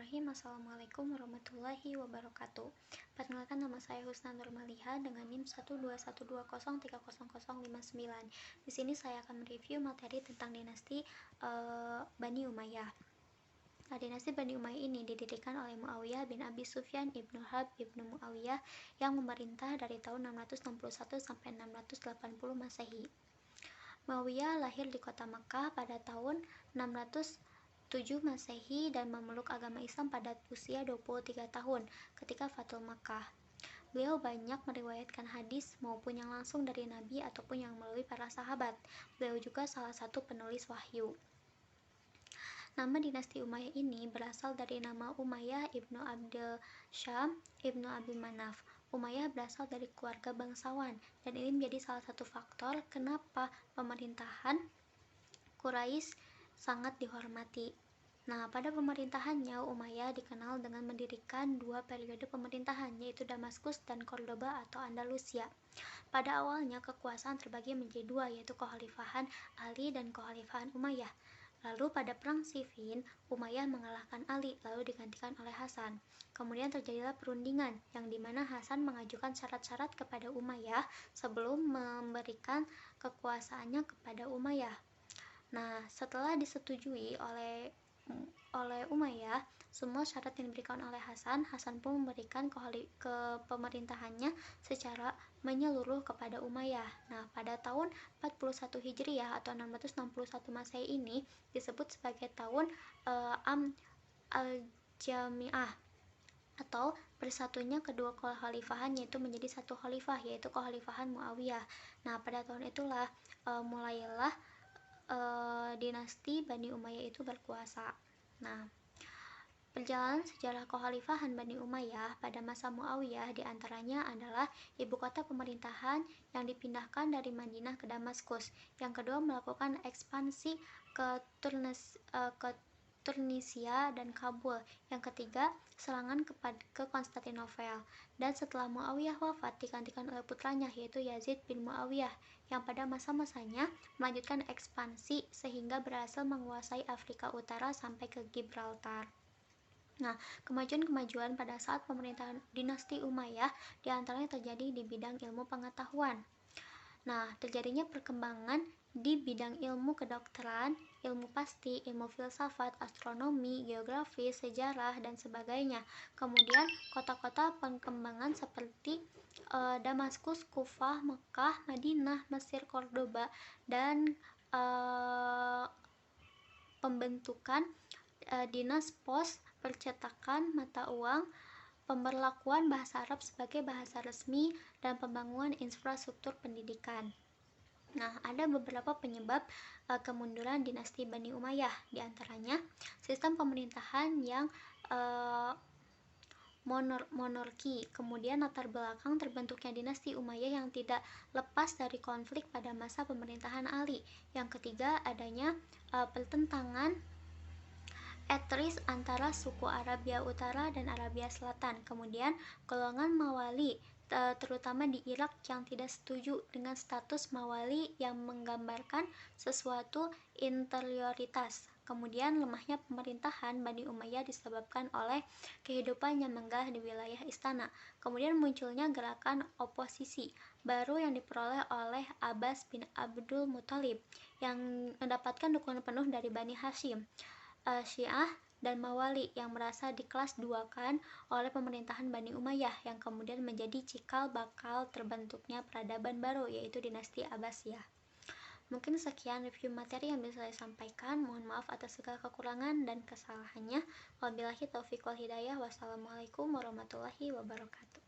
Bismillahirrahmanirrahim. Assalamualaikum warahmatullahi wabarakatuh. Perkenalkan, nama saya Husna Nurmaliha dengan NIM 12120300059. Di sini saya akan mereview materi tentang dinasti Bani Umayyah. Nah, dinasti Bani Umayyah ini didirikan oleh Muawiyah bin Abi Sufyan ibnu Harb ibnu Muawiyah yang memerintah dari tahun 661 sampai 680 Masehi. Muawiyah lahir di kota Makkah pada tahun 607 Masehi dan memeluk agama Islam pada usia 23 tahun ketika Fathul Makkah. Beliau banyak meriwayatkan hadis maupun yang langsung dari Nabi ataupun yang melalui para sahabat. Beliau juga salah satu penulis wahyu. Nama dinasti Umayyah ini berasal dari nama Umayyah ibnu Abdul Syam ibnu Abi Manaf. Umayyah berasal dari keluarga bangsawan, dan ini menjadi salah satu faktor kenapa pemerintahan Quraisy sangat dihormati. Nah, pada pemerintahannya, Umayyah dikenal dengan mendirikan dua periode pemerintahan, yaitu Damaskus dan Cordoba atau Andalusia. Pada awalnya, kekuasaan terbagi menjadi dua, yaitu Kekhalifahan Ali dan Kekhalifahan Umayyah. Lalu pada perang Siffin, Umayyah mengalahkan Ali, lalu digantikan oleh Hasan. Kemudian terjadilah perundingan, yang dimana Hasan mengajukan syarat-syarat kepada Umayyah sebelum memberikan kekuasaannya kepada Umayyah. Nah, setelah disetujui oleh Umayyah, semua syarat yang diberikan oleh Hasan pun memberikan ke pemerintahannya secara menyeluruh kepada Umayyah. Nah, pada tahun 41 Hijriah atau 661 Masehi ini disebut sebagai tahun Am al-Jami'ah atau bersatunya kedua kekhalifahan, yaitu menjadi satu khalifah, yaitu Kekhalifahan Muawiyah. Nah, pada tahun itulah mulailah dinasti Bani Umayyah itu berkuasa. Nah, perjalanan sejarah Kekhalifahan Bani Umayyah pada masa Muawiyah diantaranya adalah ibu kota pemerintahan yang dipindahkan dari Madinah ke Damaskus. Yang kedua, melakukan ekspansi ke Tunisia dan Kabul. Yang ketiga, serangan ke Konstantinopel. Dan setelah Muawiyah wafat, digantikan oleh putranya, yaitu Yazid bin Muawiyah, yang pada masa-masanya melanjutkan ekspansi sehingga berhasil menguasai Afrika Utara sampai ke Gibraltar. Nah, kemajuan-kemajuan pada saat pemerintahan dinasti Umayyah diantaranya terjadi di bidang ilmu pengetahuan. Nah, terjadinya perkembangan di bidang ilmu kedokteran, ilmu pasti, ilmu filsafat, astronomi, geografi, sejarah, dan sebagainya. Kemudian, kota-kota pengembangan seperti Damaskus, Kufah, Mekah, Madinah, Mesir, Cordoba, dan pembentukan dinas pos, percetakan mata uang, pemberlakuan bahasa Arab sebagai bahasa resmi, dan pembangunan infrastruktur pendidikan. Nah, ada beberapa penyebab kemunduran dinasti Bani Umayyah, diantaranya sistem pemerintahan yang monarki, kemudian latar belakang terbentuknya dinasti Umayyah yang tidak lepas dari konflik pada masa pemerintahan Ali. Yang ketiga, adanya pertentangan etnis antara suku Arabia Utara dan Arabia Selatan. Kemudian golongan Mawali, terutama di Irak, yang tidak setuju dengan status Mawali yang menggambarkan sesuatu interioritas. Kemudian lemahnya pemerintahan Bani Umayyah disebabkan oleh kehidupan yang megah di wilayah istana. Kemudian munculnya gerakan oposisi baru yang diperoleh oleh Abbas bin Abdul Muthalib yang mendapatkan dukungan penuh dari Bani Hashim, Syiah, dan Mawali yang merasa dikelas duakan oleh pemerintahan Bani Umayyah, yang kemudian menjadi cikal bakal terbentuknya peradaban baru, yaitu dinasti Abbasiyah. Mungkin sekian review materi yang bisa saya sampaikan. Mohon maaf atas segala kekurangan dan kesalahannya. Wabillahi taufiq wal hidayah. Wassalamualaikum warahmatullahi wabarakatuh.